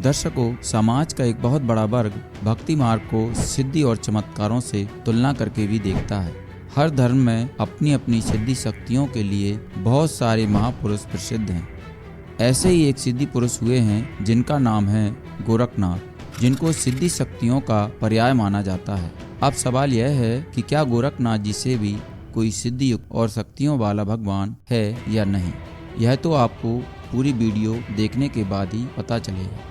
दर्शकों, समाज का एक बहुत बड़ा वर्ग भक्ति मार्ग को सिद्धि और चमत्कारों से तुलना करके भी देखता है। हर धर्म में अपनी अपनी सिद्धि शक्तियों के लिए बहुत सारे महापुरुष प्रसिद्ध हैं। ऐसे ही एक सिद्धि पुरुष हुए हैं जिनका नाम है गोरखनाथ, जिनको सिद्धि शक्तियों का पर्याय माना जाता है। अब सवाल यह है कि क्या गोरखनाथ जी से भी कोई सिद्धि युक्त और शक्तियों वाला भगवान है या नहीं। यह तो आपको पूरी वीडियो देखने के बाद ही पता चलेगा।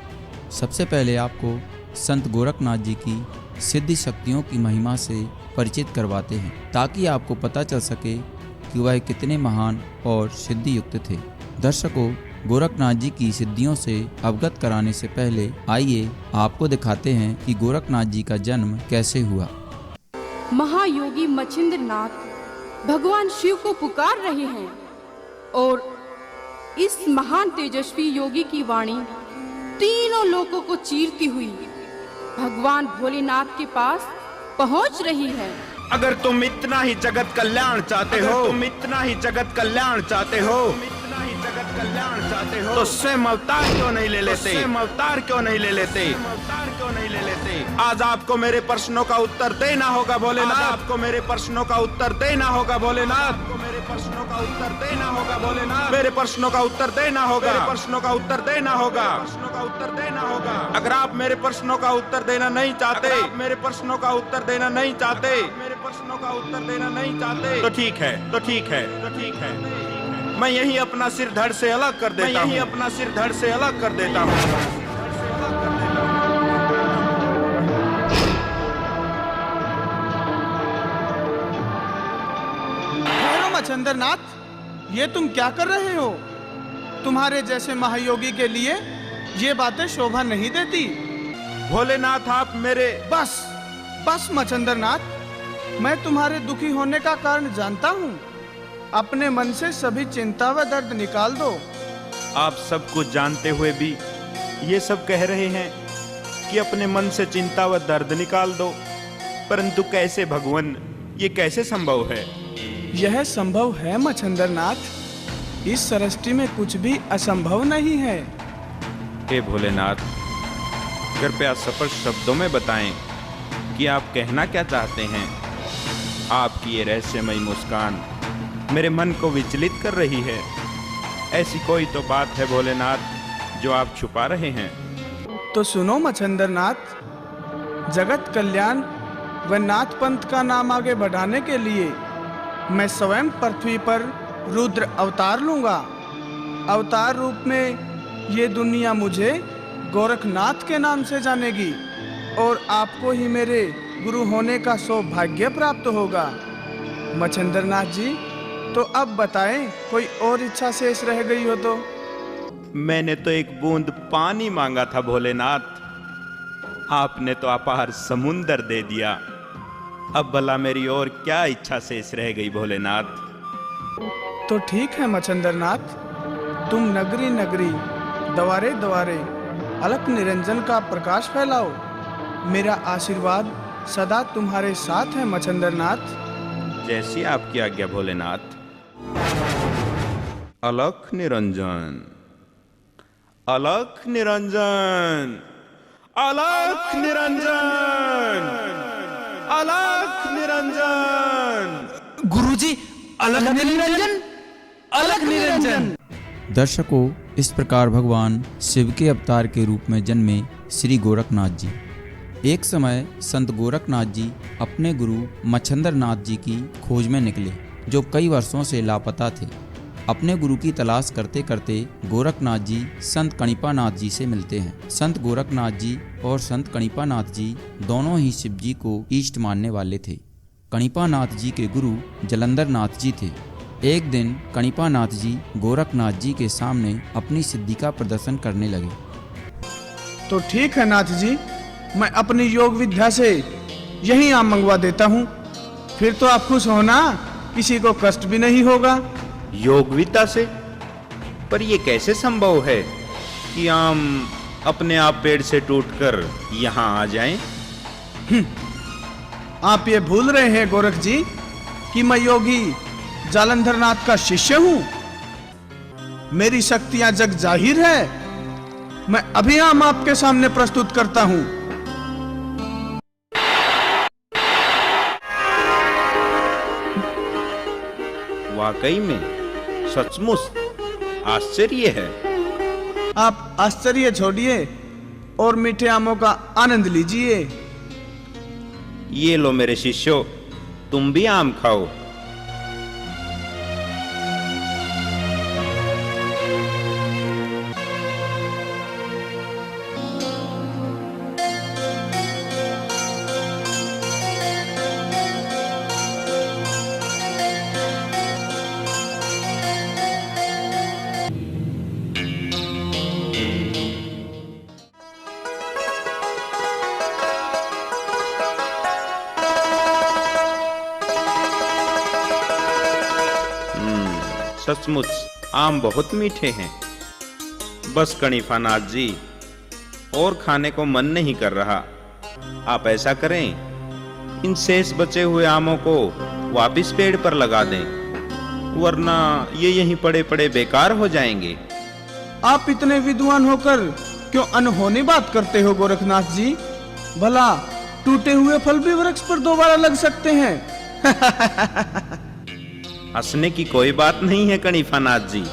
सबसे पहले आपको संत गोरखनाथ जी की सिद्धि शक्तियों की महिमा से परिचित करवाते हैं, ताकि आपको पता चल सके कि वह कितने महान और सिद्धि युक्त थे। दर्शकों, गोरखनाथ जी की सिद्धियों से अवगत कराने से पहले आइए आपको दिखाते हैं कि गोरखनाथ जी का जन्म कैसे हुआ। महायोगी मच्छिंद्र नाथ भगवान शिव को पुकार रहे हैं और इस महान तेजस्वी योगी की वाणी तीनों लोकों को चीरती हुई भगवान भोलेनाथ के पास पहुंच रही है। अगर तुम इतना ही जगत कल्याण चाहते हो, तुम इतना ही जगत कल्याण चाहते हो, तो स्वयं अवतार क्यों नहीं ले लेते? स्वयं अवतार क्यों नहीं ले लेते? अवतार क्यों नहीं ले लेते? आज आपको मेरे प्रश्नों का उत्तर देना होगा भोलेनाथ। आपको मेरे प्रश्नों का उत्तर देना होगा भोलेनाथ। मेरे प्रश्नों का उत्तर देना होगा भोलेनाथ। मेरे प्रश्नों का उत्तर देना होगा। प्रश्नों का उत्तर देना होगा। प्रश्नों का उत्तर देना होगा। अगर आप मेरे प्रश्नों का उत्तर देना नहीं चाहते, मेरे प्रश्नों का उत्तर देना नहीं चाहते, मेरे प्रश्नों का उत्तर देना नहीं चाहते, तो ठीक है, तो ठीक है, तो ठीक है। मैं यही अपना सिर धड़ से अलग कर देता हूँ। अपना सिर धड़ से अलग कर देता हूँ। मच्छिंद्र नाथ, ये तुम क्या कर रहे हो? तुम्हारे जैसे महायोगी के लिए ये बातें शोभा नहीं देती। भोलेनाथ, आप मेरे बस मच्छिंद्र नाथ, मैं तुम्हारे दुखी होने का कारण जानता हूँ। अपने मन से सभी चिंता व दर्द निकाल दो। आप सब कुछ जानते हुए भी ये सब कह रहे हैं कि अपने मन से चिंता व दर्द निकाल दो, परंतु कैसे भगवान, ये कैसे संभव है? यह संभव है मच्छिंद्र नाथ। इस सृष्टि में कुछ भी असंभव नहीं है। हे भोलेनाथ, कृपया स्पष्ट शब्दों में बताएं कि आप कहना क्या चाहते हैं। आपकी ये रहस्यमयी मुस्कान मेरे मन को विचलित कर रही है। ऐसी कोई तो बात है भोलेनाथ जो आप छुपा रहे हैं। तो सुनो मच्छिंद्र नाथ, जगत कल्याण व नाथ पंथ का नाम आगे बढ़ाने के लिए मैं स्वयं पृथ्वी पर रुद्र अवतार लूंगा। अवतार रूप में ये दुनिया मुझे गोरखनाथ के नाम से जानेगी और आपको ही मेरे गुरु होने का सौभाग्य प्राप्त होगा। मच्छिंद्र नाथ जी, तो अब बताएं, कोई और इच्छा शेष रह गई हो तो? मैंने तो एक बूंद पानी मांगा था भोलेनाथ, आपने तो अपार समुंदर दे दिया। अब भला मेरी और क्या इच्छा शेष रह गई भोलेनाथ? तो ठीक है मच्छिंद्र नाथ, तुम नगरी नगरी द्वारे द्वारे अलख निरंजन का प्रकाश फैलाओ। मेरा आशीर्वाद सदा तुम्हारे साथ है मच्छिंद्र नाथ। जैसी आपकी आज्ञा भोलेनाथ। अलख निरंजन, अलख निरंजन, अलख निरंजन, अलख निरंजन। गुरुजी, अलख निरंजन, अलख निरंजन। दर्शकों, इस प्रकार भगवान शिव के अवतार के रूप में जन्मे श्री गोरखनाथ जी। एक समय संत गोरखनाथ जी अपने गुरु मच्छिंद्र नाथ जी की खोज में निकले, जो कई वर्षों से लापता थे। अपने गुरु की तलाश करते करते गोरखनाथ जी संत कणिपानाथ जी से मिलते हैं। संत गोरखनाथ जी और संत कणिपानाथ जी दोनों ही शिव जी को इष्ट मानने वाले थे। कणिपानाथ जी के गुरु जलंधर नाथ जी थे। एक दिन कणिपानाथ जी गोरखनाथ जी के सामने अपनी सिद्धि का प्रदर्शन करने लगे। तो ठीक है नाथ जी, मैं अपनी योग विद्या से यही आम मंगवा देता हूँ। फिर तो आप खुश होना, किसी को कष्ट भी नहीं होगा। योग विद्या से? पर यह कैसे संभव है कि आम अपने आप पेड़ से टूटकर यहाँ आ जाएं? आप ये भूल रहे हैं गोरख जी कि मैं योगी जालंधर नाथ का शिष्य हूँ। मेरी शक्तियां जग जाहिर है। मैं अभी आम आपके सामने प्रस्तुत करता हूँ। वाकई में सचमुच आश्चर्य है। आप आश्चर्य छोड़िए और मीठे आमों का आनंद लीजिए। ये लो मेरे शिष्यों, तुम भी आम खाओ। सचमुच आम बहुत मीठे हैं। बस कनीफा नाथ जी, और खाने को मन नहीं कर रहा। आप ऐसा करें, इन शेष बचे हुए आमों को वापस पेड़ पर लगा दें, वरना ये यहीं पड़े पड़े बेकार हो जाएंगे। आप इतने विद्वान होकर क्यों अनहोनी बात करते हो गोरखनाथ जी? भला टूटे हुए फल भी वृक्ष पर दोबारा लग सकते हैं। हंसने की कोई बात नहीं है कनीफा नाथ जी,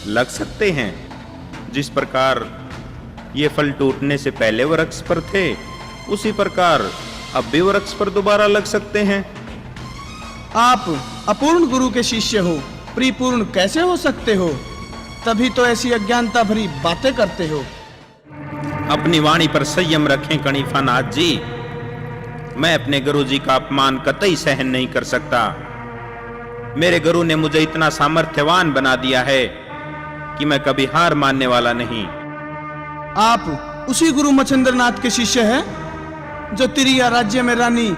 लग सकते हैं। जिस प्रकार ये फल टूटने से पहले वृक्ष पर थे, उसी प्रकार अब भी वृक्ष पर दोबारा लग सकते हैं। आप अपूर्ण गुरु के शिष्य हो, परिपूर्ण कैसे हो सकते हो? तभी तो ऐसी अज्ञानता भरी बातें करते हो। अपनी वाणी पर संयम रखें कनीफा नाथ जी। मैं अपने गुरु जी का अपमान कतई सहन नहीं कर सकता। मेरे गुरु ने मुझे इतना सामर्थ्यवान बना दिया है कि मैं कभी हार मानने वाला नहीं। आप उसी गुरु मच्छिंद्रनाथ के शिष्य हैं जो तिरिया राज्य में रानी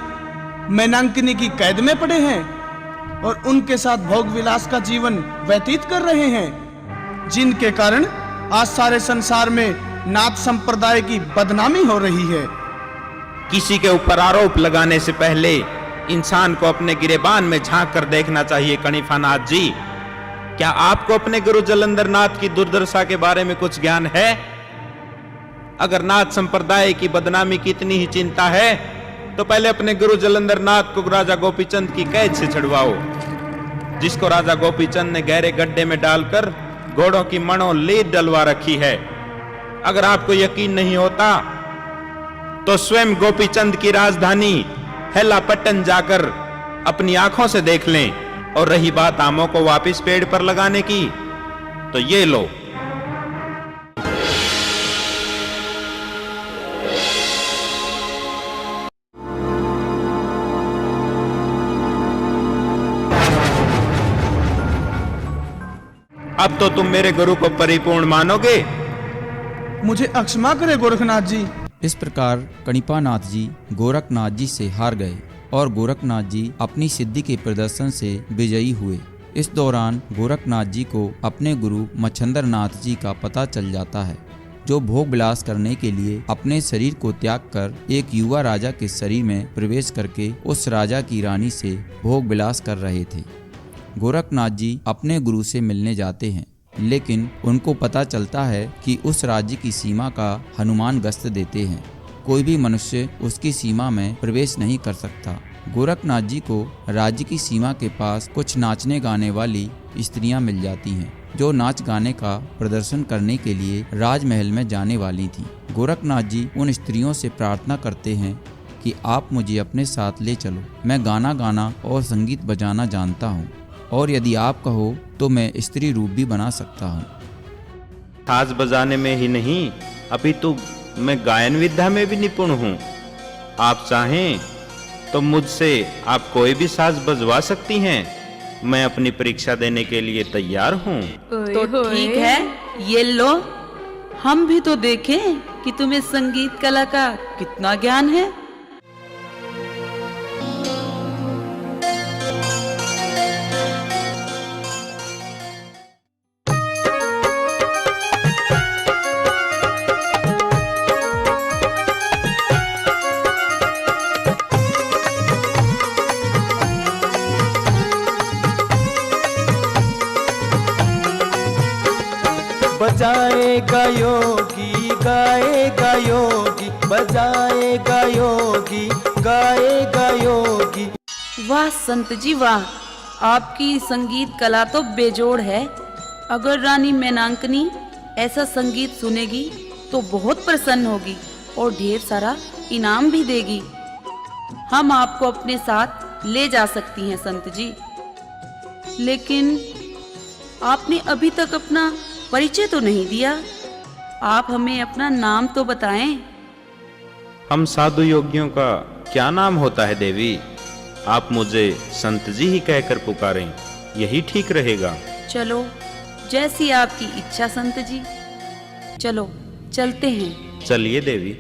मैनांकिनी की कैद में पड़े हैं और उनके साथ भोग विलास का जीवन व्यतीत कर रहे हैं, जिनके कारण आज सारे संसार में नाथ संप्रदाय की बदनामी हो रही है। किसी के ऊपर आरोप लगाने से पहले इंसान को अपने गिरेबान में झांक कर देखना चाहिए कनीफा नाथ जी। क्या आपको अपने गुरु जलंधर नाथ की दुर्दशा के बारे में कुछ ज्ञान है? अगर नाथ संप्रदाय की बदनामी की इतनी ही चिंता है तो पहले अपने गुरु जलंधर नाथ को राजा गोपीचंद की कैद से छुड़वाओ, जिसको राजा गोपीचंद ने गहरे गड्ढे में डालकर घोड़ों की मणों लीद डलवा रखी है। अगर आपको यकीन नहीं होता तो स्वयं गोपीचंद की राजधानी हेलापट्टन जाकर अपनी आंखों से देख लें। और रही बात आमों को वापस पेड़ पर लगाने की, तो ये लो। अब तो तुम मेरे गुरु को परिपूर्ण मानोगे? मुझे अक्षमा करे गोरखनाथ जी। इस प्रकार कणिपानाथ जी गोरखनाथ जी से हार गए और गोरखनाथ जी अपनी सिद्धि के प्रदर्शन से विजयी हुए। इस दौरान गोरखनाथ जी को अपने गुरु मच्छिंद्रनाथ जी का पता चल जाता है, जो भोग विलास करने के लिए अपने शरीर को त्याग कर एक युवा राजा के शरीर में प्रवेश करके उस राजा की रानी से भोग विलास कर रहे थे। गोरखनाथ जी अपने गुरु से मिलने जाते हैं, लेकिन उनको पता चलता है कि उस राज्य की सीमा का हनुमान गश्त देते हैं। कोई भी मनुष्य उसकी सीमा में प्रवेश नहीं कर सकता। गोरखनाथ जी को राज्य की सीमा के पास कुछ नाचने गाने वाली स्त्रियां मिल जाती हैं, जो नाच गाने का प्रदर्शन करने के लिए राजमहल में जाने वाली थीं। गोरखनाथ जी उन स्त्रियों से प्रार्थना करते हैं कि आप मुझे अपने साथ ले चलो, मैं गाना गाना और संगीत बजाना जानता हूँ, और यदि आप कहो तो मैं स्त्री रूप भी बना सकता हूँ। साज बजाने में ही नहीं, अभी तो मैं गायन विद्या में भी निपुण हूँ। आप चाहें तो मुझसे आप कोई भी साज बजवा सकती हैं। मैं अपनी परीक्षा देने के लिए तैयार हूँ। तो ठीक है, ये लो, हम भी तो देखें कि तुम्हें संगीत कला का कितना ज्ञान है। बजाएगा योगी योगी गाएगा योगी, बजाएगा योगी, गाएगा योगी। वाह संत जी वाह, आपकी संगीत कला तो बेजोड़ है। अगर रानी मैनांकनी ऐसा संगीत सुनेगी तो बहुत प्रसन्न होगी और ढेर सारा इनाम भी देगी। हम आपको अपने साथ ले जा सकती हैं संत जी। लेकिन आपने अभी तक अपना परिचय तो नहीं दिया। आप हमें अपना नाम तो बताएं। हम साधु योगियों का क्या नाम होता है देवी? आप मुझे संत जी ही कहकर पुकारें, यही ठीक रहेगा। चलो, जैसी आपकी इच्छा संत जी। चलो चलते हैं। चलिए देवी।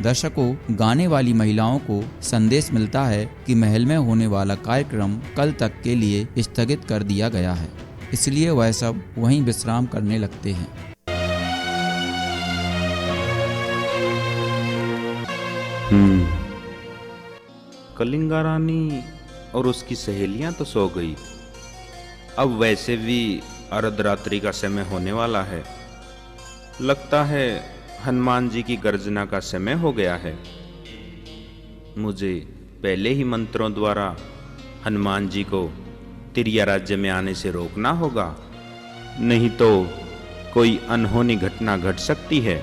दर्शकों, गाने वाली महिलाओं को संदेश मिलता है कि महल में होने वाला कार्यक्रम कल तक के लिए स्थगित कर दिया गया है, इसलिए वह सब वहीं विश्राम करने लगते हैं। कलिंगा रानी और उसकी सहेलियां तो सो गई। अब वैसे भी अर्धरात्रि का समय होने वाला है। लगता है हनुमान जी की गर्जना का समय हो गया है। मुझे पहले ही मंत्रों द्वारा हनुमान जी को तिरिया राज्य में आने से रोकना होगा, नहीं तो कोई अनहोनी घटना घट सकती है।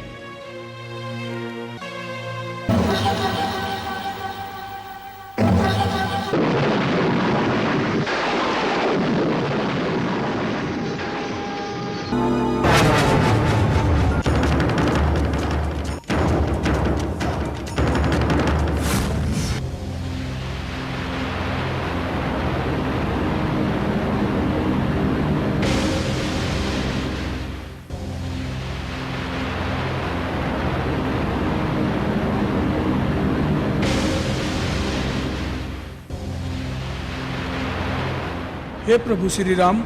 हे प्रभु श्री राम,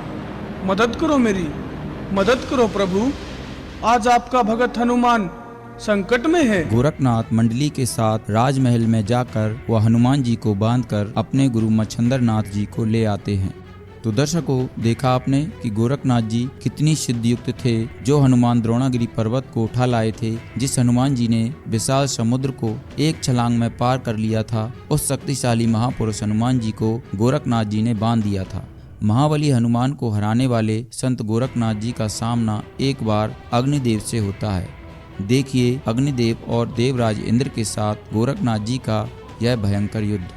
मदद करो मेरी, मदद करो प्रभु। आज आपका भगत हनुमान संकट में है। गोरखनाथ मंडली के साथ राजमहल में जाकर वह हनुमान जी को बांधकर अपने गुरु मच्छंदर नाथ जी को ले आते हैं। तो दर्शकों, देखा आपने कि गोरखनाथ जी कितनी सिद्धियुक्त थे, जो हनुमान द्रोणागिरी पर्वत को उठा लाए थे। जिस हनुमान जी ने विशाल समुद्र को एक छलांग में पार कर लिया था, उस शक्तिशाली महापुरुष हनुमान जी को गोरखनाथ जी ने बांध दिया था। महाबली हनुमान को हराने वाले संत गोरखनाथ जी का सामना एक बार अग्निदेव से होता है। देखिए अग्निदेव और देवराज इंद्र के साथ गोरखनाथ जी का यह भयंकर युद्ध।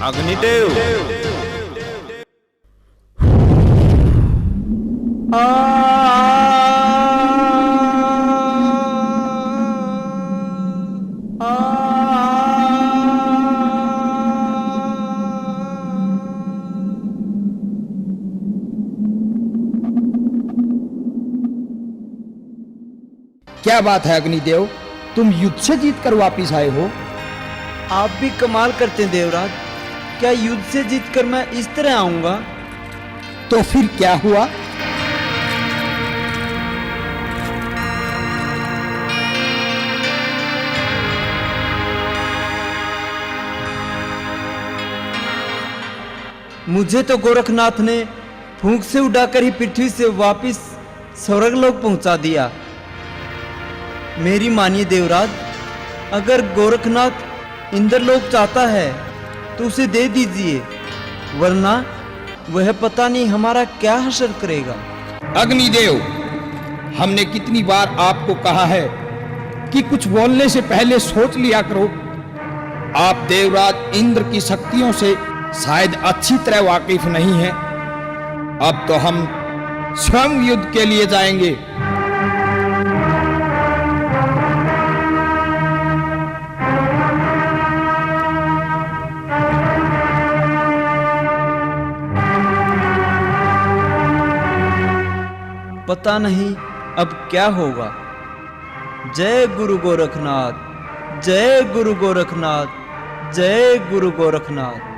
अग्निदेव, क्या बात है अग्निदेव, तुम युद्ध से जीत कर वापिस आए हो? आप भी कमाल करते हैं देवराज। क्या युद्ध से जीतकर मैं इस तरह आऊंगा? तो फिर क्या हुआ? मुझे तो गोरखनाथ ने फूंक से उड़ाकर ही पृथ्वी से वापस स्वर्गलोक पहुंचा दिया। मेरी मानिए देवराज, अगर गोरखनाथ इंद्रलोक चाहता है तो उसे दे दीजिए, वरना वह पता नहीं हमारा क्या हश्र करेगा। अग्निदेव, हमने कितनी बार आपको कहा है कि कुछ बोलने से पहले सोच लिया करो। आप देवराज इंद्र की शक्तियों से शायद अच्छी तरह वाकिफ नहीं हैं। अब तो हम स्वयं युद्ध के लिए जाएंगे। पता नहीं अब क्या होगा। जय गुरु गोरखनाथ, जय गुरु गोरखनाथ, जय गुरु गोरखनाथ।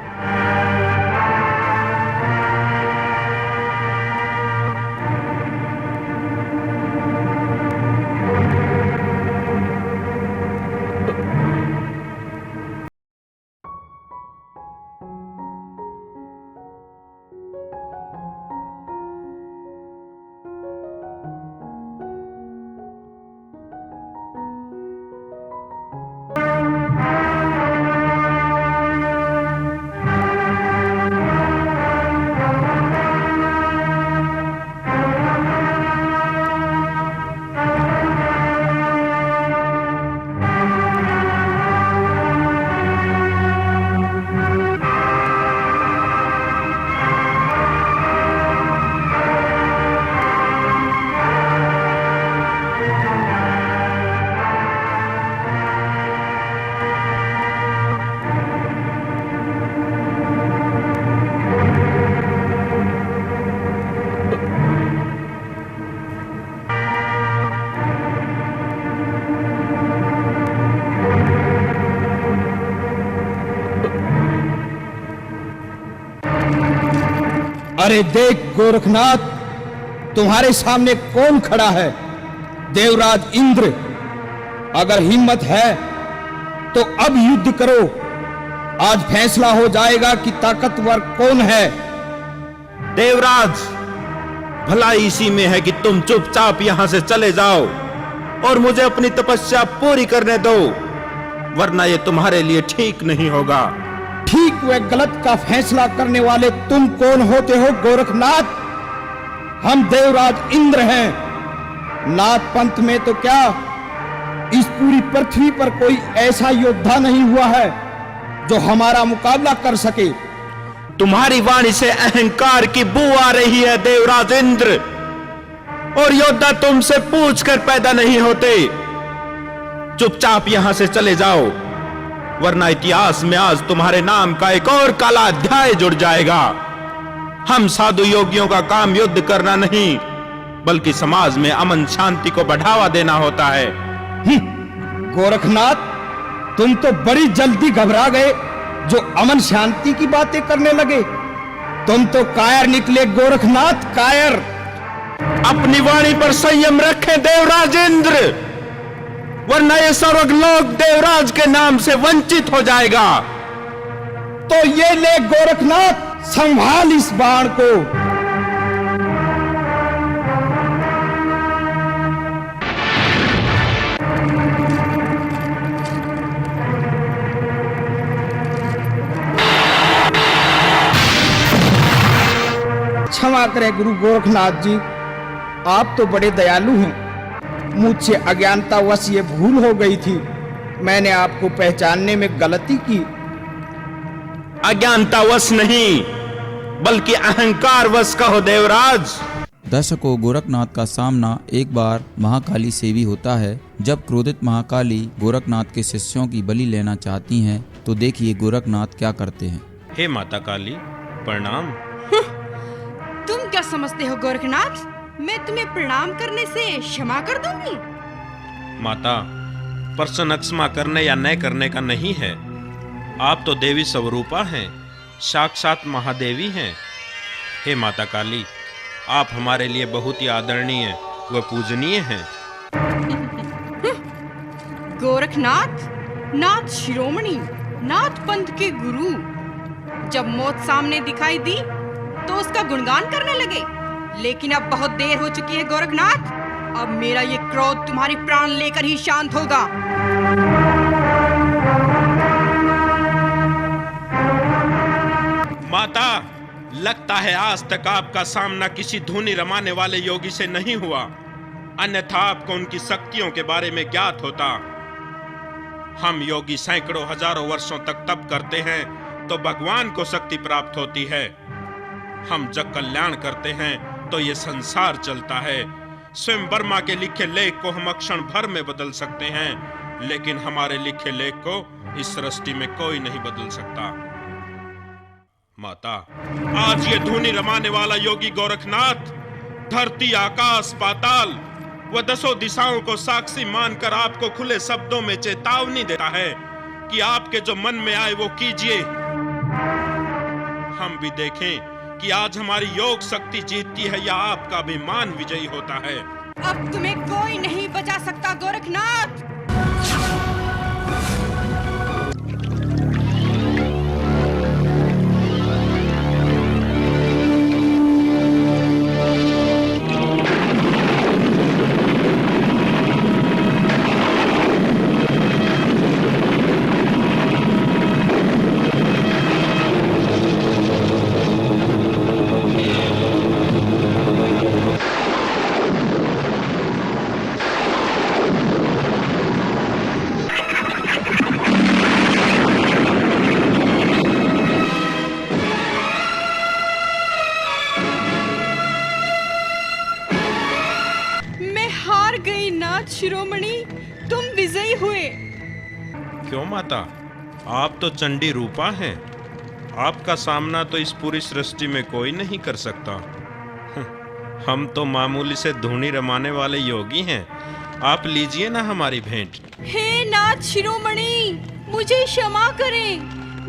अरे देख गोरखनाथ, तुम्हारे सामने कौन खड़ा है? देवराज इंद्र। अगर हिम्मत है तो अब युद्ध करो। आज फैसला हो जाएगा कि ताकतवर कौन है। देवराज, भलाई इसी में है कि तुम चुपचाप यहां से चले जाओ और मुझे अपनी तपस्या पूरी करने दो, वरना ये तुम्हारे लिए ठीक नहीं होगा। ठीक व गलत का फैसला करने वाले तुम कौन होते हो गोरखनाथ? हम देवराज इंद्र हैं। नाथ पंथ में तो क्या, इस पूरी पृथ्वी पर कोई ऐसा योद्धा नहीं हुआ है जो हमारा मुकाबला कर सके। तुम्हारी वाणी से अहंकार की बू आ रही है देवराज इंद्र, और योद्धा तुमसे पूछकर पैदा नहीं होते। चुपचाप यहां से चले जाओ, वरना इतिहास में आज तुम्हारे नाम का एक और काला अध्याय जुड़ जाएगा। हम साधु योगियों का काम युद्ध करना नहीं, बल्कि समाज में अमन शांति को बढ़ावा देना होता है। गोरखनाथ, तुम तो बड़ी जल्दी घबरा गए जो अमन शांति की बातें करने लगे। तुम तो कायर निकले गोरखनाथ, कायर। अपनी वाणी पर संयम रखें देवराज इंद्र, वरना ये स्वर्गलोक देवराज के नाम से वंचित हो जाएगा। तो ये ले गोरखनाथ, संभाल इस बाण को। क्षमा करें गुरु गोरखनाथ जी, आप तो बड़े दयालु हैं। मुझसे अज्ञानतावश ये भूल हो गई थी। मैंने आपको पहचानने में गलती की। अज्ञानतावश नहीं, बल्कि अहंकारवश कहो देवराज। दर्शकों, गोरखनाथ का सामना एक बार महाकाली से भी होता है। जब क्रोधित महाकाली गोरखनाथ के शिष्यों की बलि लेना चाहती हैं, तो देखिए गोरखनाथ क्या करते हैं। हे माता काली, प्रणाम। तुम क्या समझते हो गोरखनाथ, मैं तुम्हें प्रणाम करने से क्षमा कर दूंगी? माता, प्रश्न क्षमा करने या न करने का नहीं है। आप तो देवी स्वरूपा हैं, साक्षात महादेवी हैं। हे माता काली, आप हमारे लिए बहुत ही आदरणीय व पूजनीय हैं। गोरखनाथ, नाथ शिरोमणि, नाथ पंथ के गुरु, जब मौत सामने दिखाई दी तो उसका गुणगान करने लगे। लेकिन अब बहुत देर हो चुकी है गोरखनाथ, अब मेरा ये क्रोध तुम्हारे प्राण लेकर ही शांत होगा। माता, लगता है आज तक आपका सामना किसी धुनी रमाने वाले योगी से नहीं हुआ, अन्यथा आपको उनकी शक्तियों के बारे में ज्ञात होता। हम योगी सैकड़ों हजारों वर्षों तक तप करते हैं तो भगवान को शक्ति प्राप्त होती है। हम जब कल्याण करते हैं तो ये संसार चलता है। स्वयं वर्मा के लिखे लेख को हम क्षण भर में बदल सकते हैं, लेकिन हमारे लिखे लेख को इस सृष्टि में कोई नहीं बदल सकता। माता, आज ये धुनी रमाने वाला योगी गोरखनाथ धरती, आकाश, पाताल व 10 दिशाओं को साक्षी मानकर आपको खुले शब्दों में चेतावनी देता है कि आपके जो मन में आए वो कीजिए। हम भी देखें कि आज हमारी योग शक्ति जीतती है या आपका अभिमान विजयी होता है। अब तुम्हें कोई नहीं बचा सकता गोरखनाथ। शिरोमणि, तुम विजयी हुए। क्यों माता, आप तो चंडी रूपा हैं। आपका सामना तो इस पूरी सृष्टि में कोई नहीं कर सकता। हम तो मामूली से धूनी रमाने वाले योगी हैं। आप लीजिए ना हमारी भेंट। हे नाथ शिरोमणि, मुझे क्षमा करें।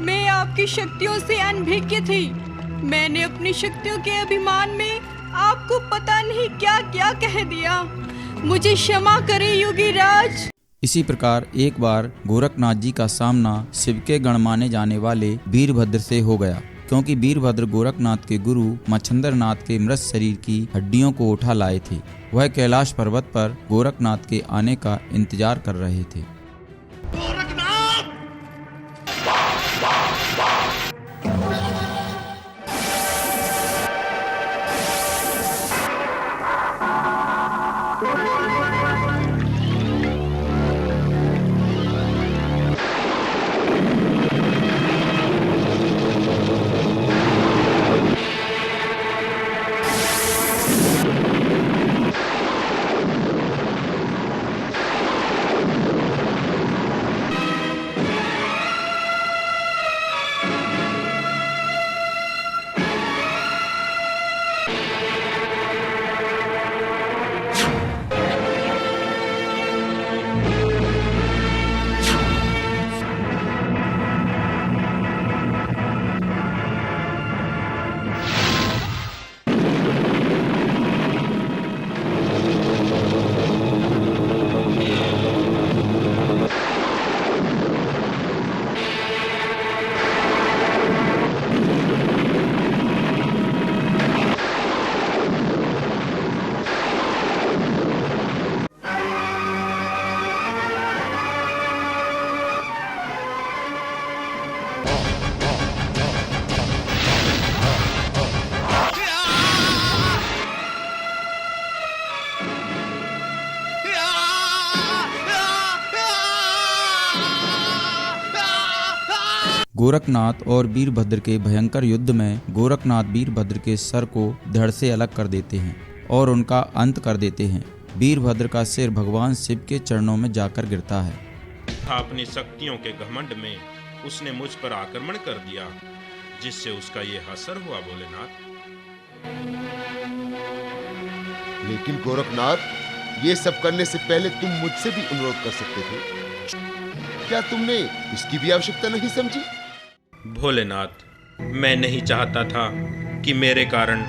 मैं आपकी शक्तियों से अनभिज्ञ थी। मैंने अपनी शक्तियों के अभिमान में आपको पता नहीं क्या क्या कह दिया। मुझे क्षमा करें योगी राज। इसी प्रकार एक बार गोरखनाथ जी का सामना शिव के गण माने जाने वाले वीरभद्र से हो गया, क्योंकि वीरभद्र गोरखनाथ के गुरु मच्छिंद्रनाथ के मृत शरीर की हड्डियों को उठा लाए थे। वह कैलाश पर्वत पर गोरखनाथ के आने का इंतजार कर रहे थे। गोरखनाथ और वीरभद्र के भयंकर युद्ध में गोरखनाथ वीरभद्र के सर को धड़ से अलग कर देते हैं और उनका अंत कर देते हैं। वीरभद्र का सिर भगवान शिव के चरणों में जाकर गिरता है। अपनी शक्तियों के घमंड में उसने मुझ पर आक्रमण कर दिया, जिससे उसका ये असर हुआ भोलेनाथ। लेकिन गोरखनाथ, ये सब करने से पहले तुम मुझसे भी अनुरोध कर सकते थे। क्या तुमने इसकी भी आवश्यकता नहीं समझी? भोलेनाथ, मैं नहीं चाहता था कि मेरे कारण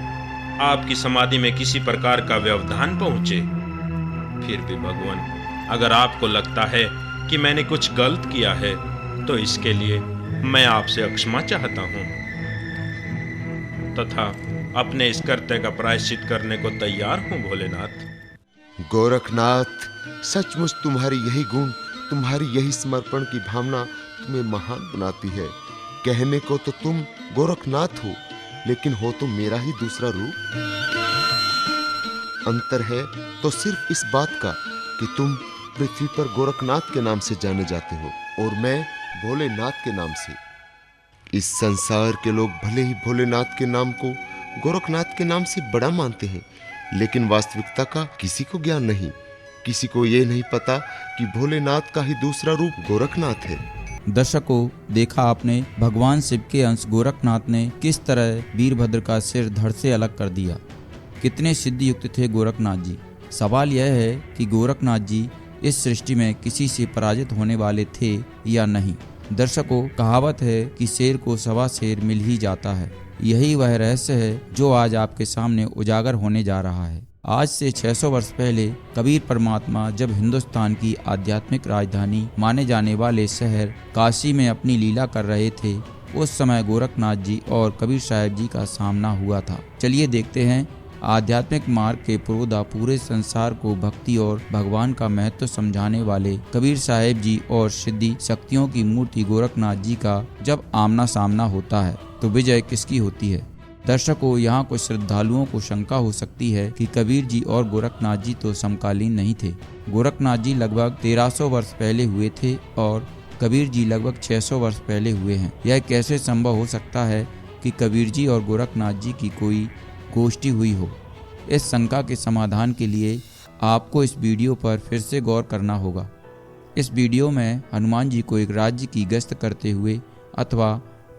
आपकी समाधि में किसी प्रकार का व्यवधान पहुंचे। फिर भी भगवान, अगर आपको लगता है कि मैंने कुछ गलत किया है तो इसके लिए मैं आपसे क्षमा चाहता हूं तथा अपने इस कर्तव्य का प्रायश्चित करने को तैयार हूं भोलेनाथ। गोरखनाथ, सचमुच तुम्हारी यही गुण, तुम्हारी यही समर्पण की भावना तुम्हें महान बनाती है। कहने को तो तुम गोरखनाथ हो, लेकिन हो तो मेरा ही दूसरा रूप। अंतर है तो सिर्फ इस बात का कि तुम पृथ्वी पर गोरखनाथ के नाम से जाने जाते हो और मैं भोलेनाथ के नाम से। इस संसार के लोग भले ही भोलेनाथ के नाम को गोरखनाथ के नाम से बड़ा मानते हैं, लेकिन वास्तविकता का किसी को ज्ञान नहीं। किसी को ये नहीं पता कि भोलेनाथ का ही दूसरा रूप गोरखनाथ है। दर्शकों, देखा आपने भगवान शिव के अंश गोरखनाथ ने किस तरह वीरभद्र का सिर धड़ से अलग कर दिया। कितने सिद्ध युक्त थे गोरखनाथ जी। सवाल यह है कि गोरखनाथ जी इस सृष्टि में किसी से पराजित होने वाले थे या नहीं। दर्शकों, कहावत है कि शेर को सवा शेर मिल ही जाता है। यही वह रहस्य है जो आज आपके सामने उजागर होने जा रहा है। आज से 600 वर्ष पहले कबीर परमात्मा जब हिंदुस्तान की आध्यात्मिक राजधानी माने जाने वाले शहर काशी में अपनी लीला कर रहे थे, उस समय गोरखनाथ जी और कबीर साहब जी का सामना हुआ था। चलिए देखते हैं आध्यात्मिक मार्ग के पुरोधा पूरे संसार को भक्ति और भगवान का महत्व समझाने वाले कबीर साहब जी और सिद्धि शक्तियों की मूर्ति गोरखनाथ जी का जब आमना सामना होता है तो विजय किसकी होती है। दर्शकों, यहाँ कुछ श्रद्धालुओं को शंका हो सकती है कि कबीर जी और गोरखनाथ जी तो समकालीन नहीं थे। गोरखनाथ जी लगभग 1300 वर्ष पहले हुए थे और कबीर जी लगभग 600 वर्ष पहले हुए हैं। यह कैसे संभव हो सकता है कि कबीर जी और गोरखनाथ जी की कोई गोष्ठी हुई हो। इस शंका के समाधान के लिए आपको इस वीडियो पर फिर से गौर करना होगा। इस वीडियो में हनुमान जी को एक राज्य की गश्त करते हुए अथवा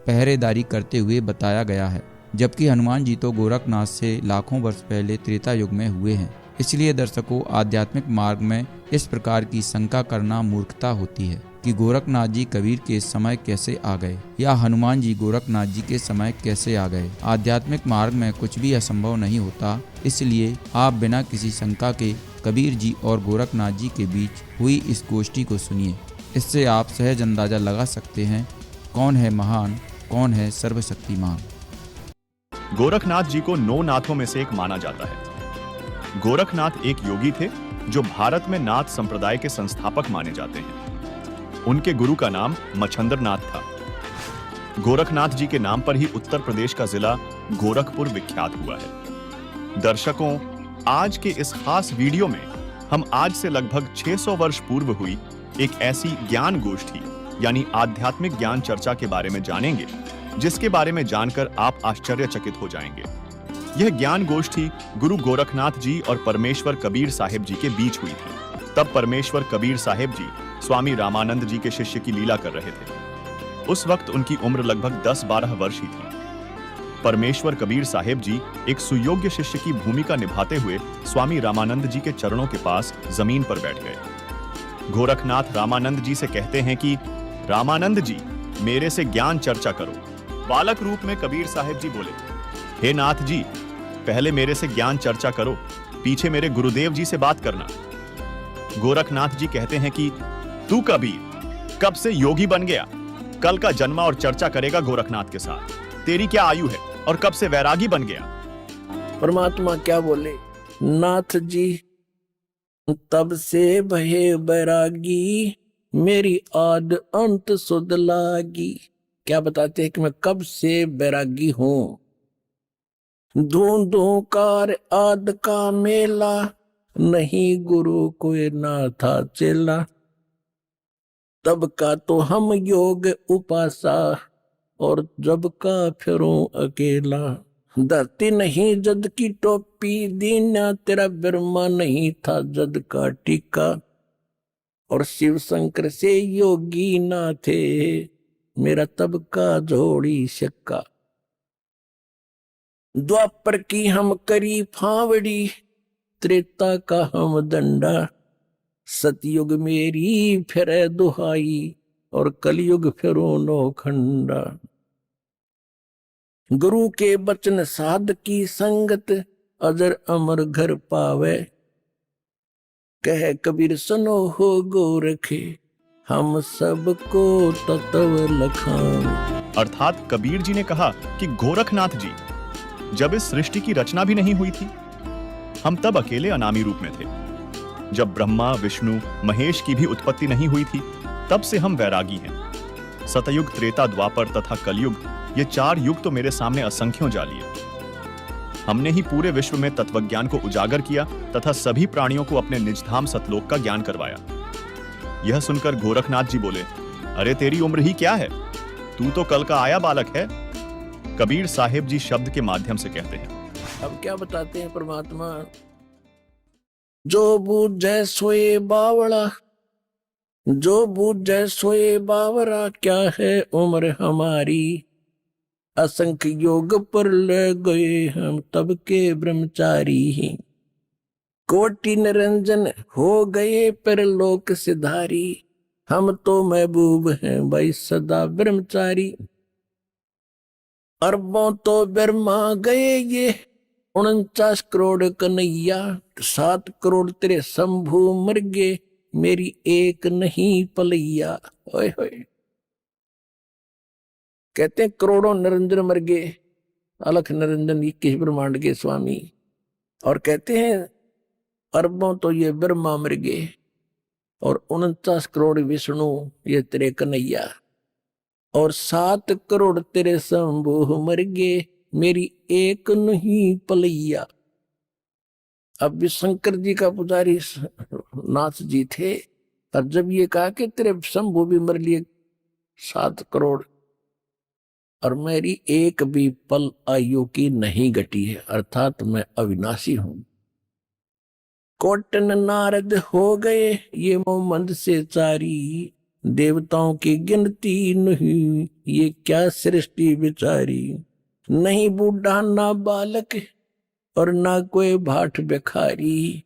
पहरेदारी करते हुए बताया गया है, जबकि हनुमान जी तो गोरखनाथ से लाखों वर्ष पहले त्रेता युग में हुए हैं। इसलिए दर्शकों, आध्यात्मिक मार्ग में इस प्रकार की शंका करना मूर्खता होती है कि गोरखनाथ जी कबीर के समय कैसे आ गए या हनुमान जी गोरखनाथ जी के समय कैसे आ गए। आध्यात्मिक मार्ग में कुछ भी असंभव नहीं होता। इसलिए आप बिना किसी शंका के कबीर जी और गोरखनाथ जी के बीच हुई इस गोष्ठी को सुनिए। इससे आप सहज अंदाजा लगा सकते हैं कौन है महान, कौन है सर्वशक्तिमान। गोरखनाथ जी को 9 नाथों में से एक माना जाता है। गोरखनाथ एक योगी थे जो भारत में नाथ संप्रदाय के संस्थापक माने जाते हैं। उनके गुरु का नाम मच्छंद्र नाथ था। गोरखनाथ जी के नाम पर ही उत्तर प्रदेश का जिला गोरखपुर विख्यात हुआ है। दर्शकों, आज के इस खास वीडियो में हम आज से लगभग 600 वर्ष पूर्व हुई एक ऐसी ज्ञान गोष्ठी यानी आध्यात्मिक ज्ञान चर्चा के बारे में जानेंगे जिसके बारे में जानकर आप आश्चर्यचकित हो जाएंगे। यह ज्ञान गोष्ठी गुरु गोरखनाथ जी और परमेश्वर कबीर साहिब जी के बीच हुई थी। तब परमेश्वर कबीर साहिब जी स्वामी रामानंद जी के शिष्य की लीला कर रहे थे। उस वक्त उनकी उम्र लगभग 10-12 वर्ष ही थी। परमेश्वर कबीर साहिब जी एक सुयोग्य शिष्य की भूमिका निभाते हुए स्वामी रामानंद जी के चरणों के पास जमीन पर बैठ गए। गोरखनाथ रामानंद जी से कहते हैं कि रामानंद जी, मेरे से ज्ञान चर्चा करो। बालक रूप में कबीर साहिब जी बोले, हे नाथ जी, पहले मेरे से ज्ञान चर्चा करो, पीछे मेरे गुरुदेव जी से बात करना। गोरखनाथ जी कहते हैं कि तू कबीर कब से योगी बन गया? कल का जन्मा और चर्चा करेगा गोरखनाथ के साथ। तेरी क्या आयु है और कब से वैरागी बन गया? परमात्मा क्या बोले, नाथ जी तब से भये बैरागी, मेरी आद अंत सुध लागी। क्या बताते हैं कि मैं कब से बैरागी हूं। धूं कार आद का मेला, नहीं गुरु कोई ना था चेला। तब का तो हम योग उपासा, और जब का फिरूं अकेला। धरती नहीं जद की टोपी दीना, तेरा बिरमा नहीं था जद का टीका। और शिव शंकर से योगी ना थे, मेरा तब का जोड़ी शक्का। द्वापर की हम करी फावड़ी, त्रेता का हम दंडा। सतयुग मेरी फिर दुहाई, और कलयुग फिरो नौखंडा। गुरु के बचन साध की संगत, अजर अमर घर पावे। कह कबीर सुनो हो गोरखे, हम सबको तत्व लखान। अर्थात कबीर जी ने कहा कि गोरखनाथ जी, जब इस सृष्टि की रचना भी नहीं हुई थी, हम तब अकेले अनामी रूप में थे। जब ब्रह्मा विष्णु महेश की भी उत्पत्ति नहीं हुई थी, तब से हम वैरागी हैं। सतयुग त्रेता द्वापर तथा कलयुग, ये 4 युग तो मेरे सामने असंख्यों जा लिए। हमने ही पूरे विश्व में तत्वज्ञान को उजागर किया तथा सभी प्राणियों को अपने निजधाम सतलोक का ज्ञान करवाया। यह सुनकर गोरखनाथ जी बोले, अरे तेरी उम्र ही क्या है, तू तो कल का आया बालक है। कबीर साहिब जी शब्द के माध्यम से कहते हैं। अब क्या बताते हैं परमात्मा, जो बूझे सोए बावड़ा, जो बूझे सोए बावरा, क्या है उम्र हमारी। असंख्य योग पर ले गए हम तब के ब्रह्मचारी हैं। कोटि निरंजन हो गए परलोक सिधारी, हम तो महबूब हैं भाई सदा ब्रह्मचारी। अरबों तो ब्रह्मा गए ये 49 करोड़ कन्हैया, 7 करोड़ तेरे शंभू मर गए मेरी एक नहीं पलैया। ओए होए, कहते हैं करोड़ों निरंजन मर गए, अलख निरंजन 21 ब्रह्मांड के स्वामी। और कहते हैं अरबों तो ये ब्रह्मा मर गए और 49 करोड़ विष्णु ये तेरे कन्हैया, और 7 करोड़ तेरे शंभू मर गए मेरी एक नहीं पलैया। अब भी शंकर जी का पुजारी नाथ जी थे, और जब ये कहा कि तेरे शंभू भी मर लिए 7 करोड़ और मेरी एक भी पल आयु की नहीं घटी है, अर्थात मैं अविनाशी हूं। कोटन नारद हो गए ये मोहम्मद से चारी, देवताओं की गिनती नहीं ये क्या सृष्टि बिचारी। नहीं बूढ़ा ना बालक और ना कोई भाट भिखारी,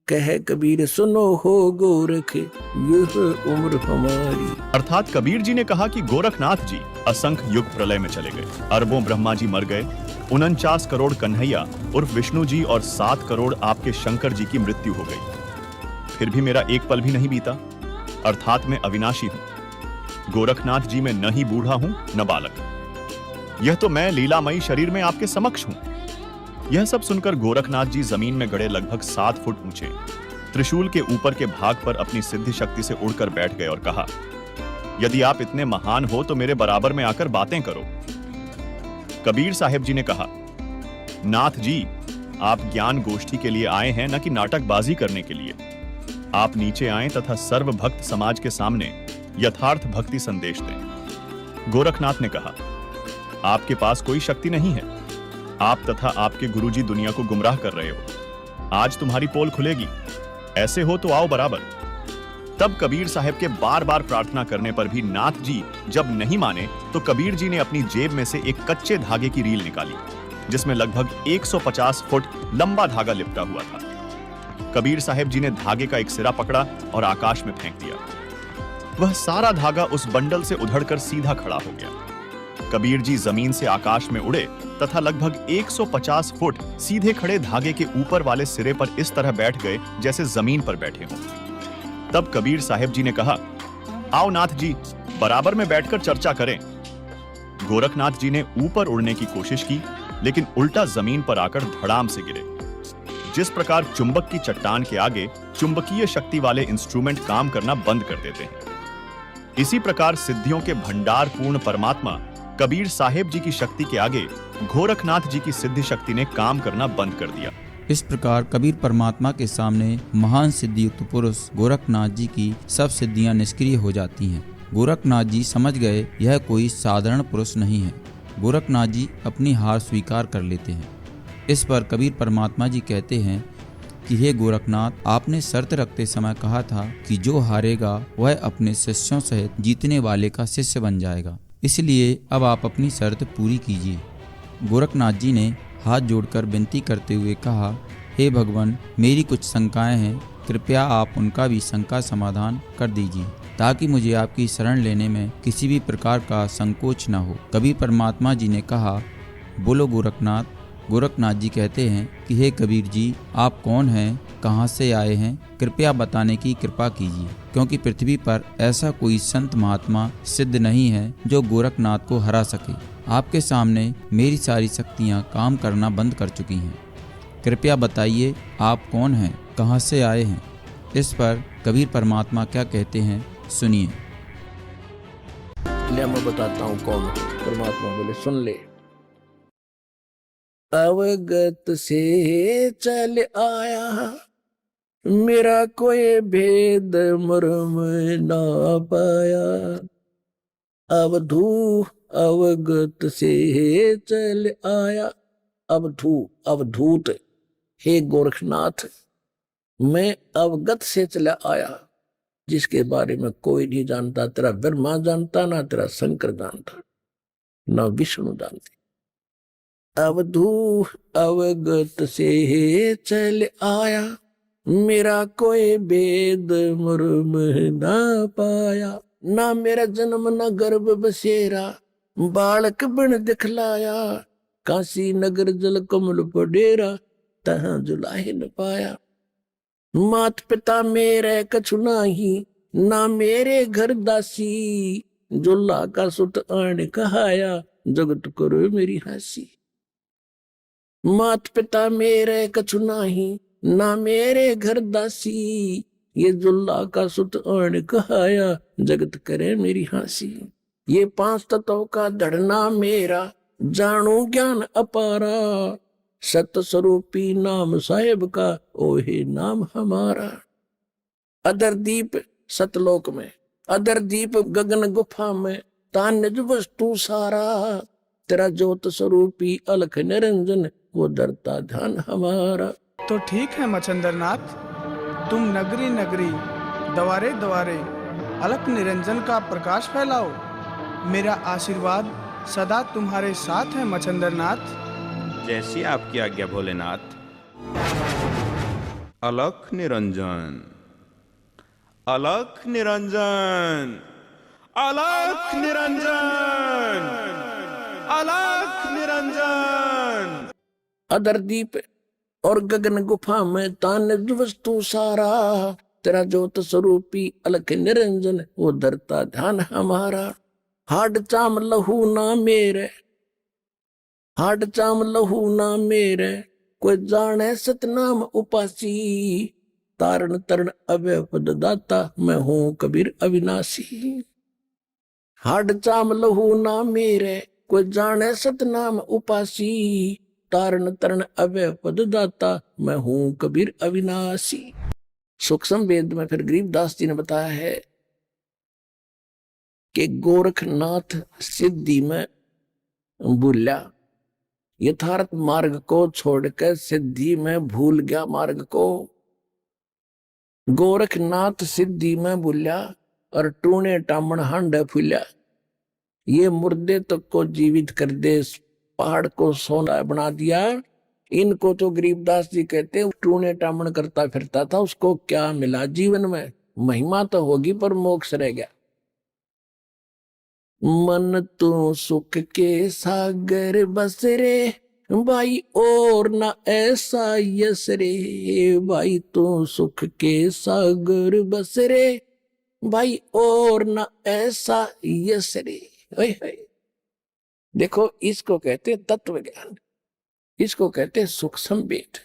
कहे कबीर सुनो हो गोरख यह उम्र हमारी। अर्थात कबीर जी ने कहा कि गोरखनाथ जी असंख्य युग प्रलय में चले गए, अरबों ब्रह्मा जी मर गए, 49 करोड़ कन्हैया उर्फ विष्णु जी और 7 करोड़ आपके शंकर जी की मृत्यु हो गई, फिर भी मेरा एक पल भी नहीं बीता, अर्थात मैं अविनाशी हूं। गोरखनाथ जी में न ही बूढ़ा हूं न बालक, यह तो मैं लीलामयी शरीर में आपके समक्ष हूं। यह सब सुनकर गोरखनाथ जी जमीन में गड़े लगभग 7 फुट ऊंचे त्रिशूल के ऊपर के भाग पर अपनी सिद्धि शक्ति से उड़कर बैठ गए और कहा, यदि आप इतने महान हो तो मेरे बराबर में आकर बातें करो। कबीर साहिब जी ने कहा, नाथ जी आप ज्ञान गोष्ठी के लिए आए हैं न कि नाटकबाजी करने के लिए। आप नीचे आएं तथा सर्व भक्त समाज के सामने यथार्थ भक्ति संदेश दें। गोरखनाथ ने कहा, आपके पास कोई शक्ति नहीं है, आप तथा आपके गुरुजी दुनिया को गुमराह कर रहे हो। आज तुम्हारी पोल खुलेगी, ऐसे हो तो आओ बराबर। तब कबीर साहब के बार बार प्रार्थना करने पर भी नाथ जी जब नहीं माने तो कबीर जी ने अपनी जेब में से एक कच्चे धागे की रील निकाली, जिसमें लगभग 150 फुट लंबा धागा लिपटा हुआ था। कबीर साहब जी ने धागे का एक सिरा पकड़ा और आकाश में फेंक दिया। वह सारा धागा उस बंडल से उधड़कर सीधा खड़ा हो गया। कबीर जी जमीन से आकाश में उड़े तथा लगभग 150 फुट सीधे खड़े धागे के ऊपर वाले सिरे पर इस तरह बैठ गए जैसे जमीन पर बैठे हों। तब कबीर साहब जी ने कहा, आओ नाथ जी बराबर में बैठकर चर्चा करें। गोरखनाथ जी ने ऊपर उड़ने की कोशिश की, लेकिन उल्टा जमीन पर आकर धड़ाम से गिरे। जिस प्रकार चुंबक की चट्टान के आगे चुंबकीय शक्ति वाले इंस्ट्रूमेंट काम करना बंद कर देते हैं, इसी प्रकार सिद्धियों के भंडार पूर्ण परमात्मा कबीर साहेब जी की शक्ति के आगे गोरखनाथ जी की सिद्धि शक्ति ने काम करना बंद कर दिया। इस प्रकार कबीर परमात्मा के सामने महान सिद्धि युक्त पुरुष गोरखनाथ जी की सब सिद्धियां निष्क्रिय हो जाती हैं। गोरखनाथ जी समझ गए यह कोई साधारण पुरुष नहीं है। गोरखनाथ जी अपनी हार स्वीकार कर लेते हैं। इस पर कबीर परमात्मा जी कहते हैं कि हे गोरखनाथ, आपने शर्त रखते समय कहा था कि जो हारेगा वह अपने शिष्यों सहित जीतने वाले का शिष्य बन जाएगा, इसलिए अब आप अपनी शर्त पूरी कीजिए। गोरखनाथ जी ने हाथ जोड़कर विनती करते हुए कहा, हे भगवान, मेरी कुछ शंकाएं हैं, कृपया आप उनका भी शंका समाधान कर दीजिए ताकि मुझे आपकी शरण लेने में किसी भी प्रकार का संकोच न हो। कबीर परमात्मा जी ने कहा, बोलो गोरखनाथ। गोरखनाथ जी कहते हैं कि हे कबीर जी, आप कौन हैं, कहाँ से आए हैं, कृपया बताने की कृपा कीजिए, क्योंकि पृथ्वी पर ऐसा कोई संत महात्मा सिद्ध नहीं है जो गोरखनाथ को हरा सके। आपके सामने मेरी सारी शक्तियाँ काम करना बंद कर चुकी हैं। कृपया बताइए आप कौन हैं, कहाँ से आए हैं। इस पर कबीर परमात्मा क्या कहते हैं, सुनिए। ले मैं बताता हूँ कौन। परमात्मा बोले, सुन ले। अवगत से चल आया, मेरा कोई भेद मर्म ना पाया। अवधू अवगत से चल आया। अवधूत, हे गोरखनाथ, मैं अवगत से चला आया, जिसके बारे में कोई नहीं जानता। तेरा ब्रह्मा जानता ना तेरा शंकर जानता। न विष्णु जानते। अवधू अवगत से चल आया, मेरा कोई भेद मर्म ना पाया। ना मेरा जन्म न गर्भ बसेरा, बालक बन दिखलाया। काशी नगर जल कमल पडेरा, तहाँ जुलाहे न पाया। मात पिता मेरे कछु नाही, ना मेरे घर दासी। जुल्ला का सुत आण कहाया, जगत करो मेरी हंसी। मात पिता मेरे कछु नाही, ना मेरे घर दासी। ये जुल्ला का सुत आण कहाया, जगत करे मेरी हंसी। ये 5 तत्वों का धड़ना मेरा, जानू ज्ञान अपारा। सत स्वरूपी नाम साहेब का, ओहे नाम हमारा। अदर दीप सतलोक में, अदर दीप गगन गुफा में, तान्य वस्तु सारा। तेरा ज्योत स्वरूपी अलख निरंजन, वो डरता ध्यान हमारा। तो ठीक है मच्छंदर नाथ, तुम नगरी नगरी द्वारे द्वारे अलख निरंजन का प्रकाश फैलाओ। मेरा आशीर्वाद सदा तुम्हारे साथ है मच्छंदर नाथ। जैसी आपकी आज्ञा भोलेनाथ। अलख निरंजन, अलख निरंजन, अलख निरंजन, अलख निरंजन। अदर दीप और गगन गुफा में, तान्य वस्तु सारा। तेरा ज्योत स्वरूपी अलख निरंजन, वो डरता ध्यान हमारा। हाड चाम लहू ना मेरे, हाड चाम लहू ना मेरे, कोई जाने सतनाम उपासी। तारण तरण अभय पद दाता, मैं हूं कबीर अविनाशी। हाड चाम लहू ना मेरे, कोई जाने सतनाम उपासी। तारण तरण अभय पद दाता, मैं हूं कबीर अविनाशी। सूक्ष्म वेद में फिर गरीबदास जी ने बताया है कि गोरखनाथ सिद्धि में भूला, यथार्थ मार्ग को छोड़कर सिद्धि में भूल गया मार्ग को। गोरखनाथ सिद्धि में भूला, और टूने टामण हांडे फूल्या। ये मुर्दे तक को जीवित कर दे, पहाड़ को सोना बना दिया। इनको तो गरीबदास जी कहते टूने टामण करता फिरता था, उसको क्या मिला जीवन में? महिमा तो होगी पर मोक्ष रह गया। मन तो सुख के सागर बस रे, भाई और ना ऐसा यस रे। भाई तो सुख के सागर बस रे, भाई और ना ऐसा यस रे। देखो, इसको कहते तत्व ज्ञान, इसको कहते सूक्ष्म वेद।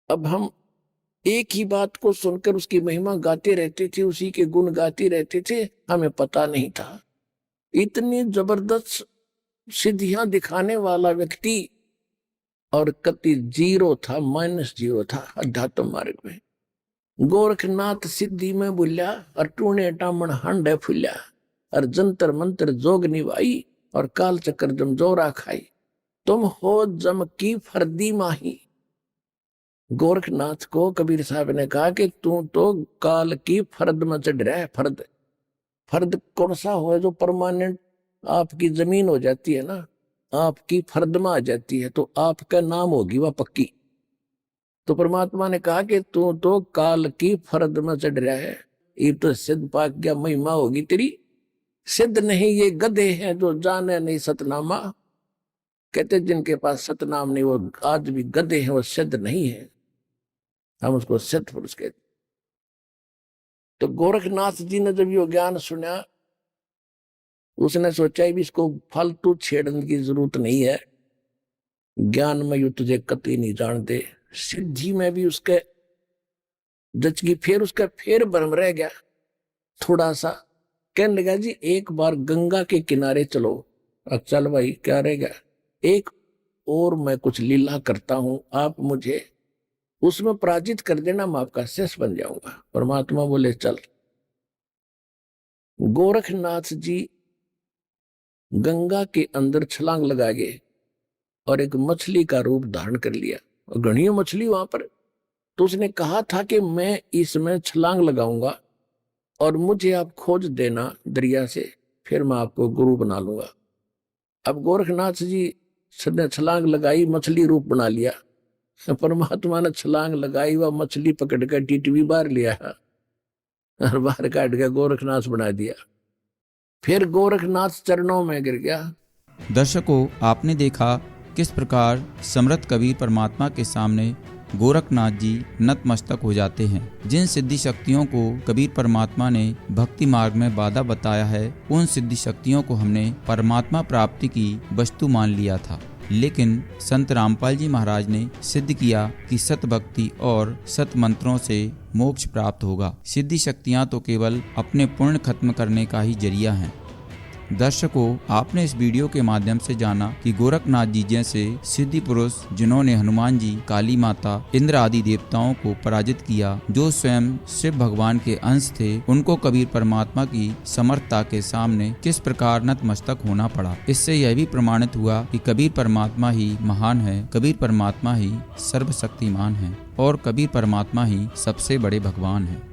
अब हम एक ही बात को सुनकर उसकी महिमा गाते रहते थे, उसी के गुण गाते रहते थे, हमें पता नहीं था इतनी जबरदस्त सिद्धियां दिखाने वाला व्यक्ति और कति जीरो था, -0 था अध्यात्म मार्ग में। गोरखनाथ सिद्धि में बुल्या, और टूने टामण हांडे फुल्या, और जंतर मंत्र जोग निभाई, और काल चक्कर जम जोरा खाई। तुम हो जम की फर्दी माही। गोरखनाथ को कबीर साहब ने कहा कि तू तो काल की फर्द में चढ़ रहा है। फर्द, फर्द कौन सा हो जो परमानेंट आपकी जमीन हो जाती है ना, आपकी फर्द में आ जाती है, तो आपका नाम होगी वह पक्की। तो परमात्मा ने कहा कि तू तो काल की फर्द में चढ़ रहा है, ये तो सिद्ध पाक क्या महिमा होगी तेरी। सिद्ध नहीं, ये गधे हैं जो जाने नहीं सतनामा। कहते जिनके पास सतनाम नहीं वो आज भी गधे हैं, वो सिद्ध नहीं है, हम उसको सिद्ध पुरुष कहते। तो गोरखनाथ जी ने जब ये ज्ञान सुना, उसने सोचा भी इसको फालतू छेड़ने की जरूरत नहीं है, ज्ञान में यू तुझे कतई नहीं जानते। सिद्धि में भी उसके जचगी, फिर उसका फिर भ्रम रह गया थोड़ा सा। कहने लगा जी एक बार गंगा के किनारे चलो। अब चल भाई, क्या रह गया, एक और मैं कुछ लीला करता हूं, आप मुझे उसमें पराजित कर देना, मैं आपका शिष्य बन जाऊंगा। परमात्मा बोले चल। गोरखनाथ जी गंगा के अंदर छलांग लगा गए और एक मछली का रूप धारण कर लिया, और घनी मछली वहां पर। तो उसने कहा था कि मैं इसमें छलांग लगाऊंगा और मुझे आप खोज देना दरिया से, फिर मैं आपको गुरु बना लूंगा। अब गोरखनाथ जी ने छलांग लगाई, मछली रूप बना लिया। परमात्मा ने छलांग लगाई, वह मछली पकड़ कर टिटवी बाहर लिया और बाहर काट के गोरखनाथ बना दिया। फिर गोरखनाथ चरणों में गिर गया। दर्शकों, आपने देखा किस प्रकार समर्थ कबीर परमात्मा के सामने गोरखनाथ जी नतमस्तक हो जाते हैं। जिन सिद्धि शक्तियों को कबीर परमात्मा ने भक्ति मार्ग में बाधा बताया है, उन सिद्धि शक्तियों को हमने परमात्मा प्राप्ति की वस्तु मान लिया था। लेकिन संत रामपाल जी महाराज ने सिद्ध किया कि सत भक्ति और सत मंत्रों से मोक्ष प्राप्त होगा। सिद्धि शक्तियाँ तो केवल अपने पुण्य खत्म करने का ही जरिया हैं। दर्शकों, आपने इस वीडियो के माध्यम से जाना कि गोरखनाथ जी जैसे सिद्धि पुरुष जिन्होंने हनुमान जी, काली माता, इंद्र आदि देवताओं को पराजित किया, जो स्वयं शिव भगवान के अंश थे, उनको कबीर परमात्मा की समर्थता के सामने किस प्रकार नतमस्तक होना पड़ा। इससे यह भी प्रमाणित हुआ कि कबीर परमात्मा ही महान है, कबीर परमात्मा ही सर्वशक्तिमान है और कबीर परमात्मा ही सबसे बड़े भगवान है।